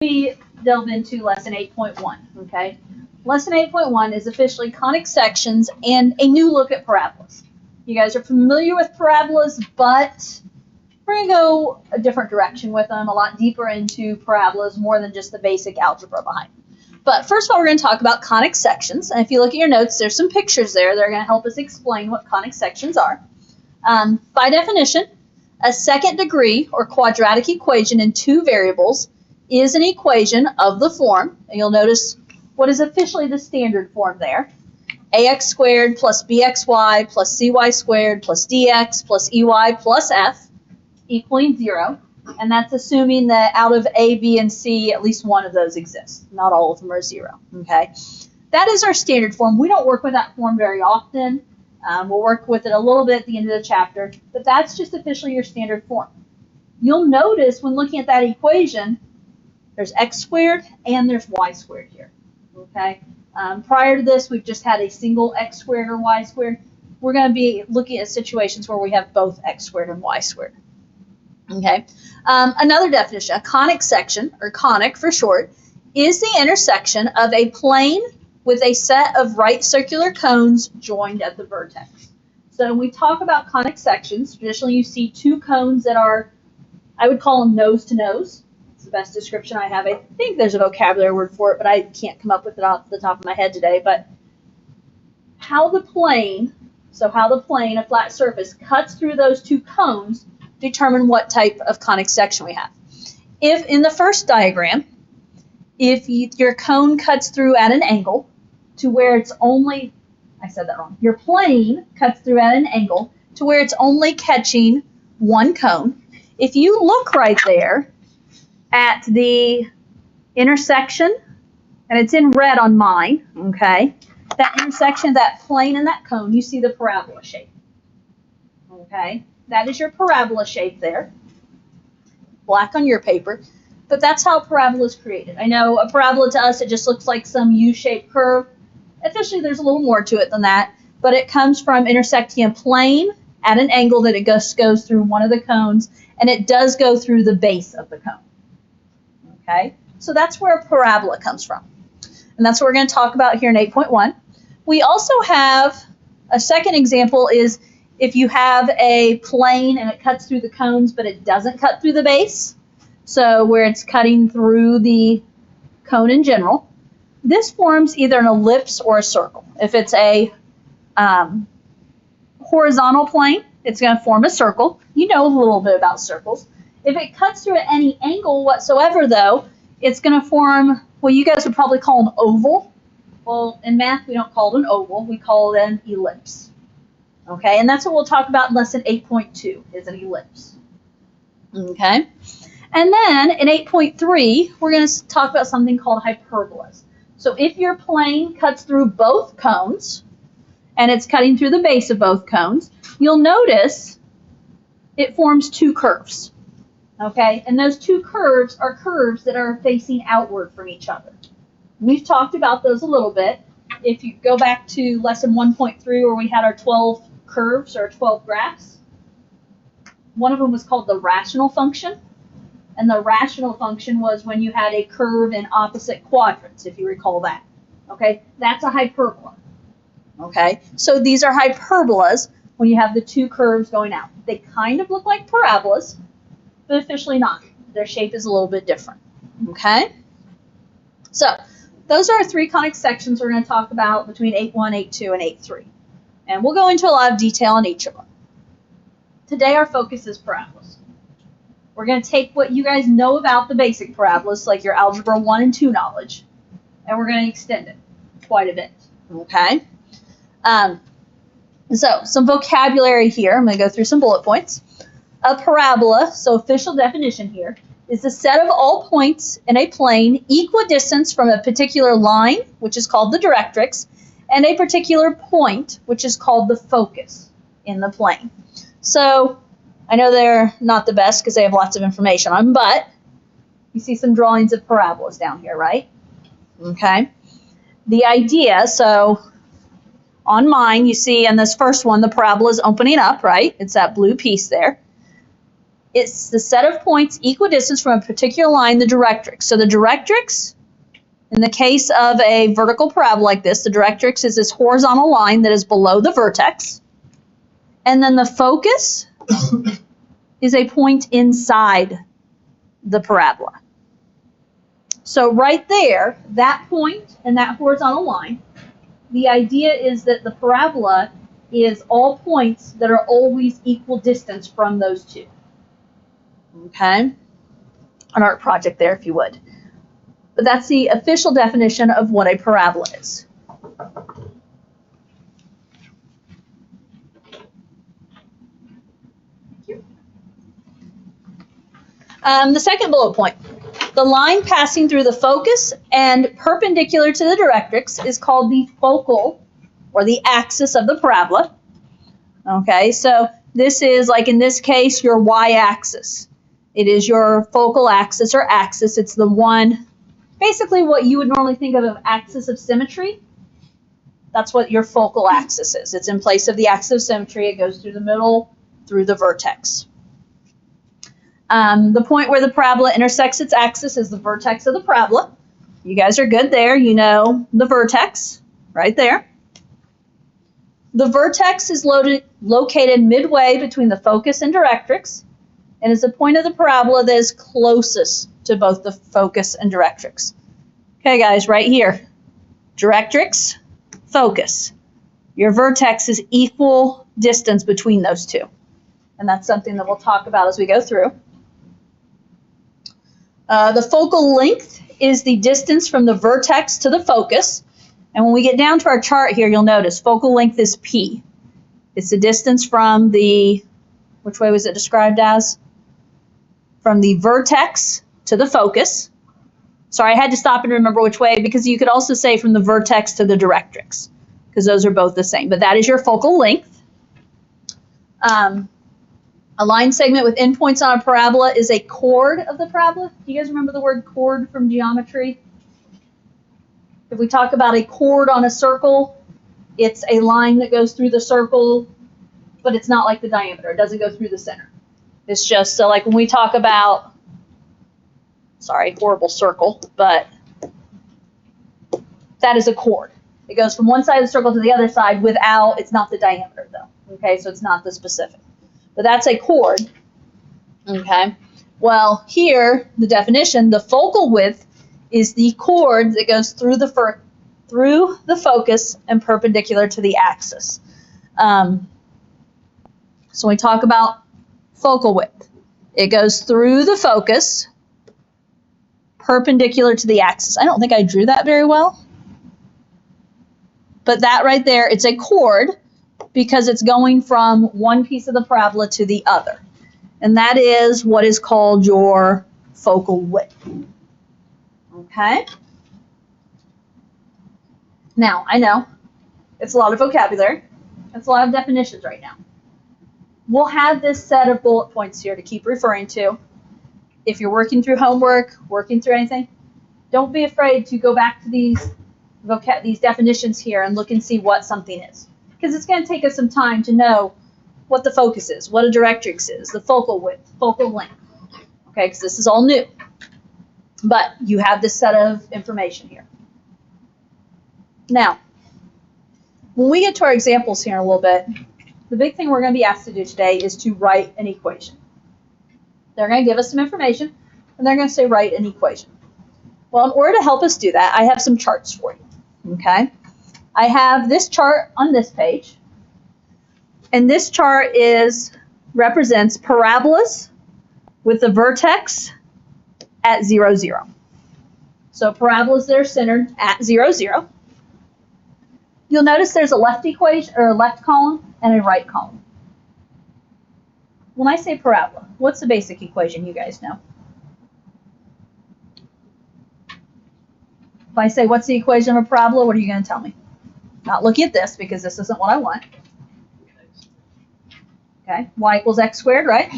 we delve into lesson 8.1, okay? Lesson 8.1 is officially conic sections and a new look at parabolas. You guys are familiar with parabolas, but we're going to go a different direction with them, a lot deeper into parabolas, more than just the basic algebra behind them. But first of all, we're going to talk about conic sections. And if you look at your notes, there's some pictures there that are going to help us explain what conic sections are. By definition, a second degree or quadratic equation in two variables is an equation of the form, and you'll notice what is officially the standard form there, ax squared plus bxy plus cy squared plus dx plus ey plus f equaling 0. And that's assuming that out of A, B, and C, at least one of those exists. Not all of them are 0, okay? That is our standard form. We don't work with that form very often. We'll work with it a little bit at the end of the chapter, but that's just officially your standard form. You'll notice when looking at that equation, there's x squared and there's y squared here, okay? Prior to this, we've just had a single x squared or y squared. We're going to be looking at situations where we have both x squared and y squared, okay? Another definition, a conic section, or conic for short, is the intersection of a plane with a set of right circular cones joined at the vertex. So when we talk about conic sections, traditionally you see two cones that are, I would call them nose to nose. It's the best description I have. I think there's a vocabulary word for it, but I can't come up with it off the top of my head today. But how the plane, a flat surface, cuts through those two cones determine what type of conic section we have. If in the first diagram, if your cone cuts through at an angle to where it's only, I said that wrong, your plane cuts through at an angle to where it's only catching one cone. If you look right there at the intersection, and it's in red on mine, okay, that intersection of that plane and that cone, you see the parabola shape, okay? That is your parabola shape there, black on your paper, but that's how a parabola is created. I know a parabola to us, it just looks like some U-shaped curve. Officially, there's a little more to it than that, but it comes from intersecting a plane at an angle that it goes through one of the cones, and it does go through the base of the cone. Okay, so that's where a parabola comes from, and that's what we're going to talk about here in 8.1. We also have a second example is if you have a plane and it cuts through the cones, but it doesn't cut through the base, so where it's cutting through the cone in general, this forms either an ellipse or a circle. If it's a horizontal plane, it's going to form a circle. You know a little bit about circles. If it cuts through at any angle whatsoever, though, it's going to form what you guys would probably call an oval. Well, in math, we don't call it an oval. We call it an ellipse. Okay, and that's what we'll talk about in lesson 8.2, is an ellipse. Okay, and then in 8.3, we're going to talk about something called hyperbolas. So if your plane cuts through both cones, and it's cutting through the base of both cones, you'll notice it forms two curves. Okay, and those two curves are curves that are facing outward from each other. We've talked about those a little bit. If you go back to lesson 1.3 where we had our 12 curves or 12 graphs, one of them was called the rational function. And the rational function was when you had a curve in opposite quadrants, if you recall that. Okay, that's a hyperbola. Okay, so these are hyperbolas when you have the two curves going out. They kind of look like parabolas, but officially not. Their shape is a little bit different. Okay, so those are our three conic sections we're going to talk about between 8.1, 8.2, and 8.3. And we'll go into a lot of detail on each of them. Today our focus is parabolas. We're going to take what you guys know about the basic parabolas, like your Algebra 1 and 2 knowledge, and we're going to extend it quite a bit. Okay? So some vocabulary here. I'm going to go through some bullet points. A parabola, so official definition here, is the set of all points in a plane equidistant from a particular line, which is called the directrix, and a particular point, which is called the focus in the plane. So I know they're not the best because they have lots of information on them, but you see some drawings of parabolas down here, right? Okay. The idea, so on mine, you see in this first one, the parabola is opening up, right? It's that blue piece there. It's the set of points equidistant from a particular line, the directrix. So the directrix, in the case of a vertical parabola like this, the directrix is this horizontal line that is below the vertex. And then the focus is a point inside the parabola. So right there, that point and that horizontal line, the idea is that the parabola is all points that are always equal distance from those two. Okay? An art project there, if you would. But that's the official definition of what a parabola is. The second bullet point. The line passing through the focus and perpendicular to the directrix is called the focal, or the axis of the parabola. Okay, so this is, like in this case, your y-axis. It is your focal axis or axis. It's the one, basically what you would normally think of as axis of symmetry. That's what your focal axis is. It's in place of the axis of symmetry. It goes through the middle, through the vertex. The point where the parabola intersects its axis is the vertex of the parabola. You guys are good there. You know the vertex right there. The vertex is located midway between the focus and directrix, and is the point of the parabola that is closest to both the focus and directrix. Okay, guys, right here. Directrix, focus. Your vertex is equal distance between those two. And that's something that we'll talk about as we go through. The focal length is the distance from the vertex to the focus. And when we get down to our chart here, you'll notice focal length is P. It's the distance from the, which way was it described as? From the vertex to the focus. Sorry, I had to stop and remember which way, because you could also say from the vertex to the directrix, because those are both the same. But that is your focal length. A line segment with endpoints on a parabola is a chord of the parabola. Do you guys remember the word chord from geometry? If we talk about a chord on a circle, it's a line that goes through the circle, but it's not like the diameter. It doesn't go through the center. It's just, so like when we talk about, sorry, horrible circle, but that is a chord. It goes from one side of the circle to the other side without, it's not the diameter though. Okay, so it's not the specific. But that's a chord. Okay, well here, the definition, the focal width is the chord that goes through the focus and perpendicular to the axis. So when we talk about focal width, it goes through the focus, perpendicular to the axis. I don't think I drew that very well. But that right there, it's a chord because it's going from one piece of the parabola to the other. And that is what is called your focal width. Okay? Now, I know it's a lot of vocabulary. It's a lot of definitions right now. We'll have this set of bullet points here to keep referring to. If you're working through homework, working through anything, don't be afraid to go back to these definitions here and look and see what something is. Because it's going to take us some time to know what the focus is, what a directrix is, the focal width, focal length. Okay, because this is all new. But you have this set of information here. Now, when we get to our examples here in a little bit, the big thing we're going to be asked to do today is to write an equation. They're going to give us some information, and they're going to say write an equation. Well, in order to help us do that, I have some charts for you. Okay? I have this chart on this page, and this chart represents parabolas with the vertex at 0, 0. So parabolas that are centered at 0, 0. You'll notice there's a left equation, or a left column, and a right column. When I say parabola, what's the basic equation you guys know? If I say what's the equation of a parabola, what are you going to tell me? Not looking at this because this isn't what I want. Okay, y equals x squared, right?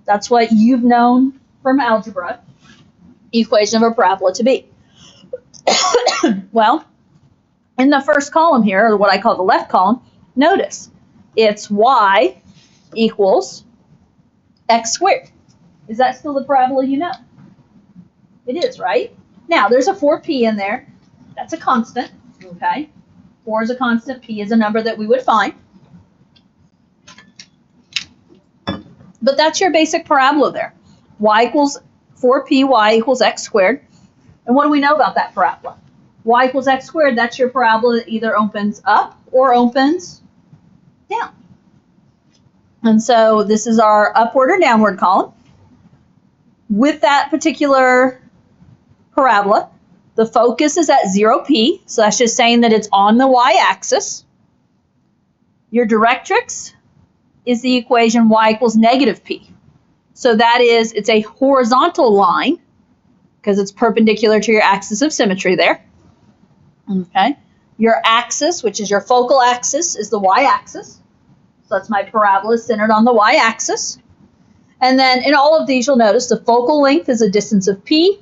That's what you've known from algebra equation of a parabola to be. Well, in the first column here, or what I call the left column, notice it's y equals x squared. Is that still the parabola you know? It is, right? Now, there's a 4p in there. That's a constant, okay? 4 is a constant. P is a number that we would find. But that's your basic parabola there. Y equals 4p, y equals x squared. And what do we know about that parabola? Y equals x squared, that's your parabola that either opens up or opens down. And so this is our upward or downward column. With that particular parabola, the focus is at 0p, so that's just saying that it's on the y-axis. Your directrix is the equation y equals negative p. So that is, it's a horizontal line because it's perpendicular to your axis of symmetry there. Okay. Your axis, which is your focal axis, is the y-axis. So that's my parabola centered on the y-axis. And then in all of these, you'll notice the focal length is a distance of p,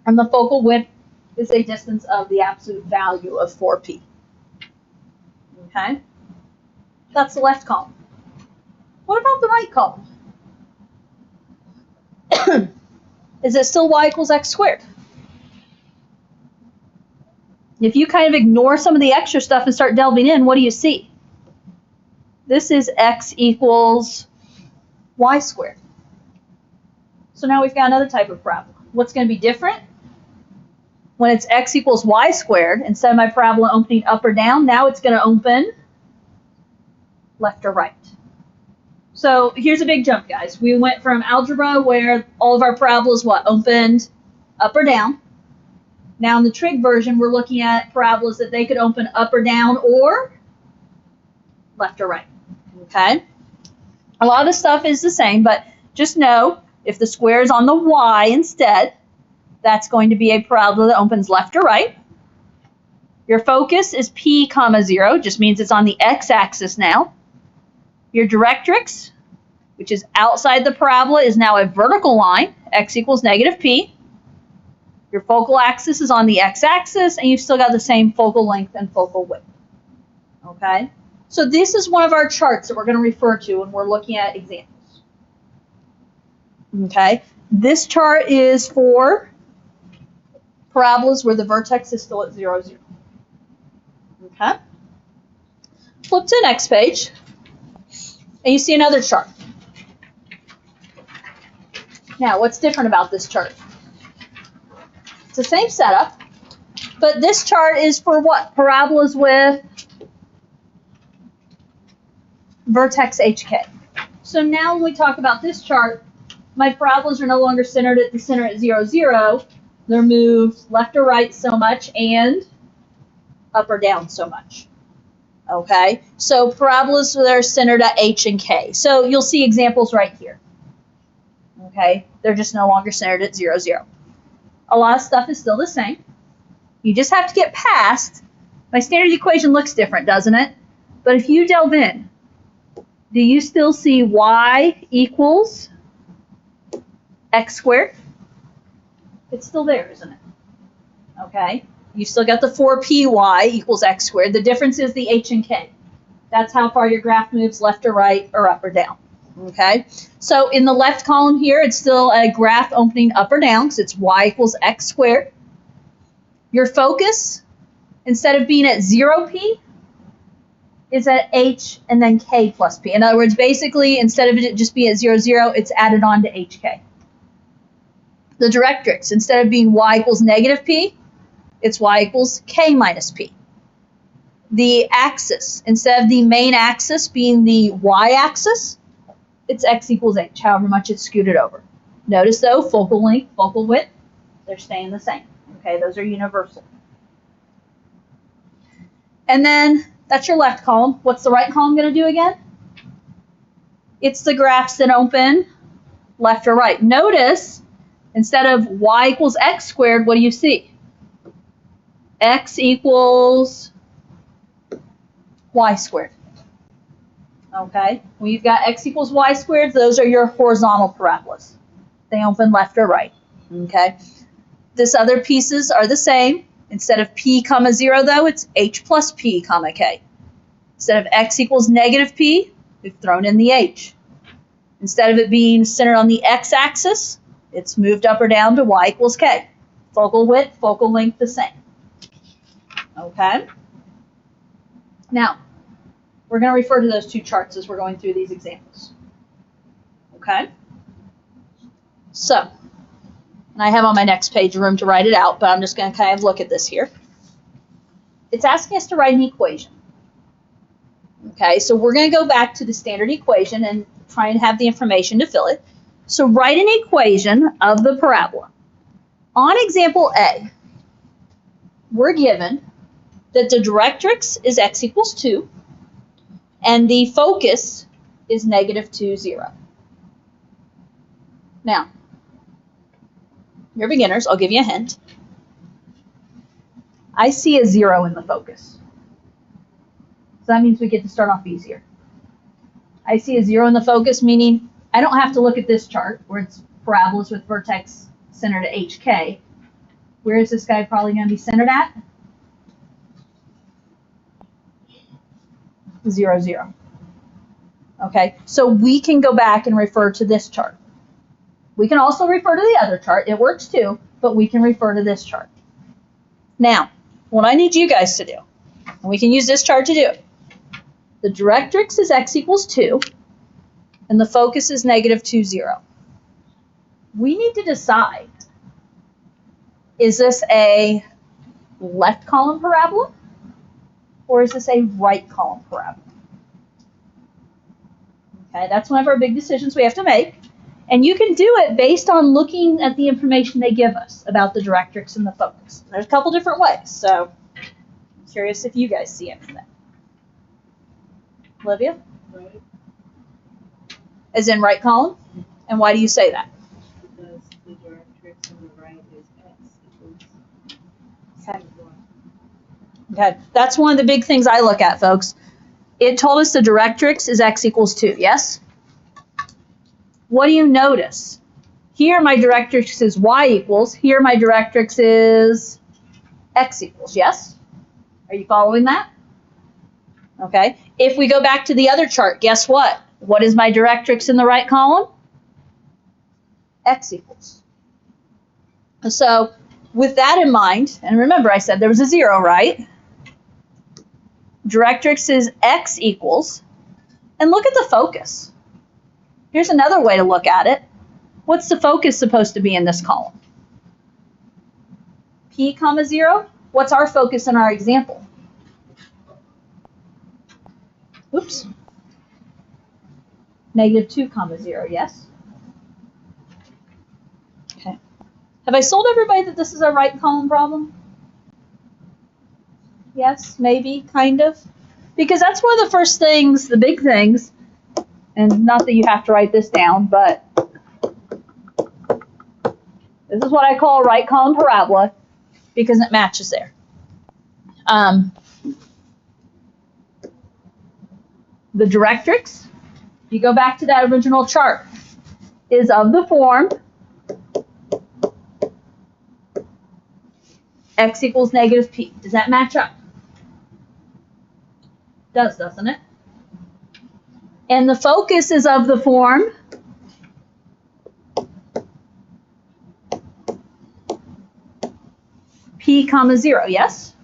and the focal width is a distance of the absolute value of 4p. Okay? That's the left column. What about the right column? Is it still y equals x squared? If you kind of ignore some of the extra stuff and start delving in, what do you see? This is x equals y squared. So now we've got another type of parabola. What's going to be different? When it's x equals y squared, instead of my parabola opening up or down, now it's going to open left or right. So here's a big jump, guys. We went from algebra where all of our parabolas, opened up or down. Now in the trig version, we're looking at parabolas that they could open up or down or left or right. Okay? A lot of the stuff is the same, but just know if the square is on the y instead, that's going to be a parabola that opens left or right. Your focus is p, 0, just means it's on the x-axis now. Your directrix, which is outside the parabola, is now a vertical line, x equals negative p. Your focal axis is on the x-axis, and you've still got the same focal length and focal width. Okay? So this is one of our charts that we're going to refer to when we're looking at examples. Okay? This chart is for parabolas where the vertex is still at 0, 0. Okay? Flip to the next page. And you see another chart. Now, what's different about this chart? It's the same setup, but this chart is for what? Parabolas with vertex HK. So now when we talk about this chart, my parabolas are no longer centered at the center at 0, 0. They're moved left or right so much and up or down so much. Okay, so parabolas that are centered at H and K. So you'll see examples right here. Okay, they're just no longer centered at 0, 0. A lot of stuff is still the same. You just have to get past, my standard equation looks different, doesn't it? But if you delve in, do you still see y equals x squared? It's still there, isn't it? Okay. You still got the 4py equals x squared. The difference is the h and k. That's how far your graph moves left or right or up or down. Okay? So in the left column here, it's still a graph opening up or down because it's y equals x squared. Your focus, instead of being at 0p, is at h and then k plus p. In other words, basically, instead of it just being at 0, 0, it's added on to hk. The directrix, instead of being y equals negative p, it's y equals k minus p. The axis, instead of the main axis being the y-axis, it's x equals h, however much it's scooted over. Notice, though, focal length, focal width, they're staying the same. Okay, those are universal. And then that's your left column. What's the right column going to do again? It's the graphs that open left or right. Notice, instead of y equals x squared, what do you see? X equals y squared. Okay, when you've got x equals y squared, those are your horizontal parabolas. They open left or right. Okay, this other pieces are the same. Instead of p, 0, though, it's h plus p, k. Instead of x equals negative p, we've thrown in the h. Instead of it being centered on the x-axis, it's moved up or down to y equals k. Focal width, focal length the same. Okay? Now, we're going to refer to those two charts as we're going through these examples. Okay? So, and I have on my next page room to write it out, but I'm just going to kind of look at this here. It's asking us to write an equation. Okay, so we're going to go back to the standard equation and try and have the information to fill it. So write an equation of the parabola. On example A, we're given that the directrix is x equals 2 and the focus is negative 2, 0. Now, you're beginners, I'll give you a hint. I see a 0 in the focus. So that means we get to start off easier. I see a 0 in the focus, meaning I don't have to look at this chart where it's parabolas with vertex centered at HK. Where is this guy probably going to be centered at? 0, 0. Okay, so we can go back and refer to this chart. We can also refer to the other chart. It works too, but we can refer to this chart. Now, what I need you guys to do, and we can use this chart to do it. The directrix is x equals 2, and the focus is negative 2, 0. We need to decide, is this a left column parabola, or is this a right column parabola? Okay, that's one of our big decisions we have to make. And you can do it based on looking at the information they give us about the directrix and the focus. There's a couple different ways, so I'm curious if you guys see anything. Olivia? Right. As in right column? And why do you say that? Because the directrix on the right is x equals Okay. Okay, that's one of the big things I look at, folks. It told us the directrix is x equals 2, yes? What do you notice? Here my directrix is y equals, here my directrix is x equals, yes? Are you following that? Okay, if we go back to the other chart, guess what? What is my directrix in the right column? X equals. So with that in mind, and remember I said there was a 0, right? Directrix is x equals, and look at the focus. Here's another way to look at it. What's the focus supposed to be in this column? P comma 0? What's our focus in our example? Oops. Negative 2 comma 0, yes? Okay. Have I sold everybody that this is a right column problem? Yes, maybe, kind of. Because that's one of the first things, the big things, and not that you have to write this down, but this is what I call a right column parabola because it matches there. The directrix, if you go back to that original chart, is of the form x equals negative p. Does that match up? Does, doesn't it? And the focus is of the form p comma 0, yes?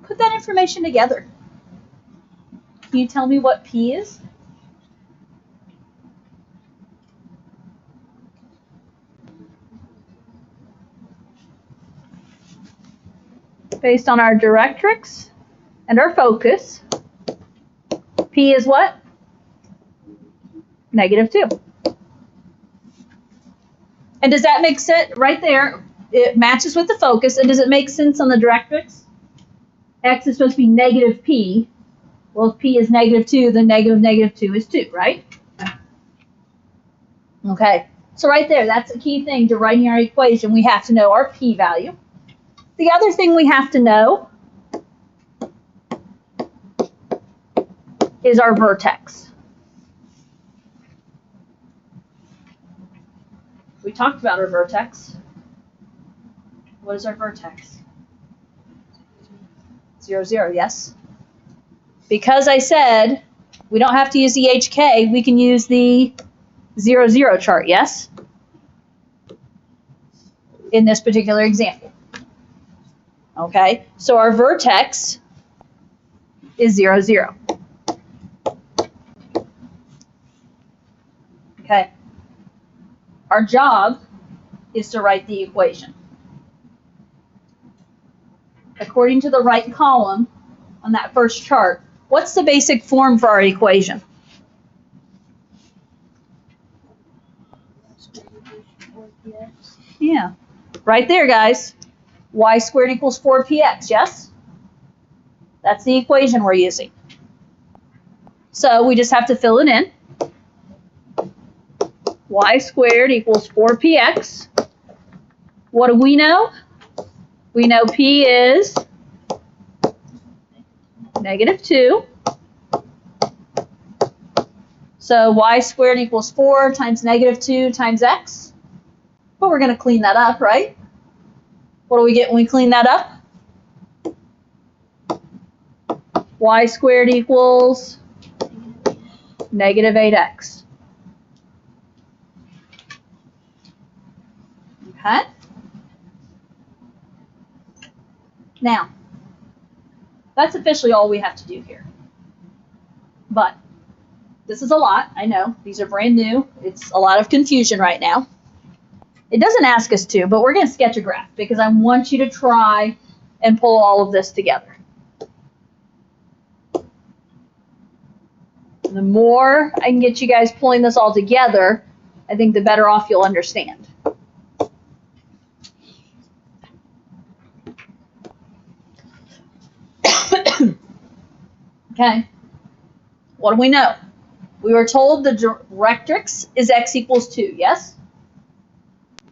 Put that information together. Can you tell me what p is? Based on our directrix and our focus, P is what? Negative 2. And does that make sense? Right there, it matches with the focus. And does it make sense on the directrix? X is supposed to be negative P. Well, if P is negative 2, then negative 2 is 2, right? Okay, so right there, that's a key thing to writing our equation. We have to know our P value. The other thing we have to know is our vertex. We talked about our vertex. What is our vertex? 0, 0, yes? because I said we don't have to use the HK, we can use the 0, 0 chart, yes? In this particular example. Okay, so our vertex is 0, 0. Okay, our job is to write the equation. According to the right column on that first chart, what's the basic form for our equation? Yeah, right there, guys. Y squared equals 4px, yes? That's the equation we're using. So we just have to fill it in. Y squared equals 4px. What do we know? We know p is -2. So y squared equals 4 times -2 times x. But we're going to clean that up, right? What do we get when we clean that up? Y squared equals -8x. Okay? Now, that's officially all we have to do here. But this is a lot, I know. These are brand new. It's a lot of confusion right now. It doesn't ask us to, but we're going to sketch a graph because I want you to try and pull all of this together. The more I can get you guys pulling this all together, I think the better off you'll understand. Okay, what do we know? We were told the directrix is x equals 2, yes?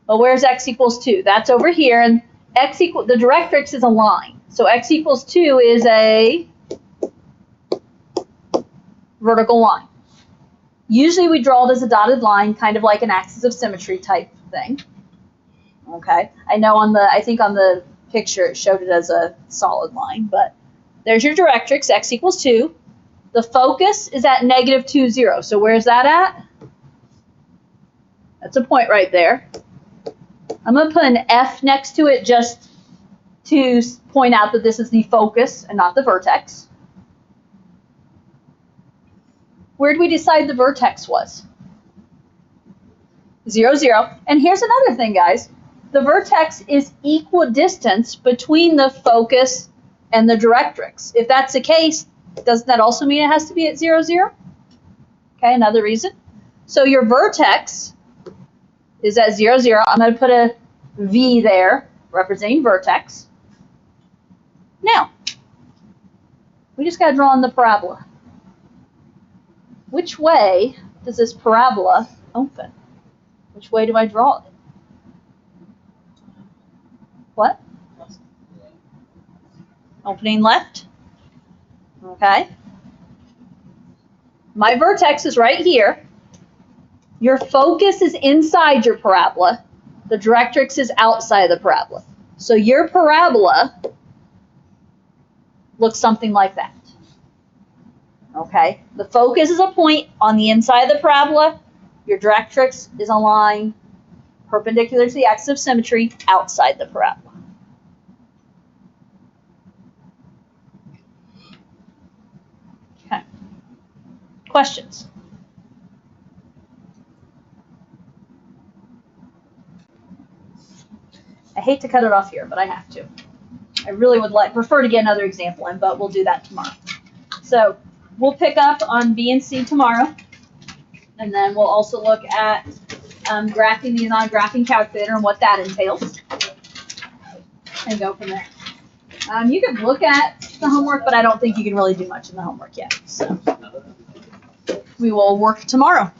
Well, where's x equals 2? That's over here, and the directrix is a line. So x equals 2 is a vertical line. Usually we draw it as a dotted line, kind of like an axis of symmetry type thing. Okay, I know I think on the picture it showed it as a solid line, but there's your directrix, x equals 2. The focus is at -2, 0. So where's that at? That's a point right there. I'm going to put an F next to it just to point out that this is the focus and not the vertex. Where did we decide the vertex was? 0, 0. And here's another thing, guys. The vertex is equidistant between the focus and the directrix. If that's the case, doesn't that also mean it has to be at 0, 0? Okay, another reason. So your vertex is at 0, 0. I'm going to put a V there representing vertex. Now, we just got to draw in the parabola. Which way does this parabola open? Which way do I draw it? What? Opening left. Okay. My vertex is right here. Your focus is inside your parabola. The directrix is outside the parabola. So your parabola looks something like that. Okay. The focus is a point on the inside of the parabola. Your directrix is a line perpendicular to the axis of symmetry outside the parabola. Okay. Questions? I hate to cut it off here, but I have to. I really would prefer to get another example in, but we'll do that tomorrow. So we'll pick up on B and C tomorrow, and then we'll also look at graphing the non-graphing calculator and what that entails, and go from there. You can look at the homework, but I don't think you can really do much in the homework yet. So we will work tomorrow.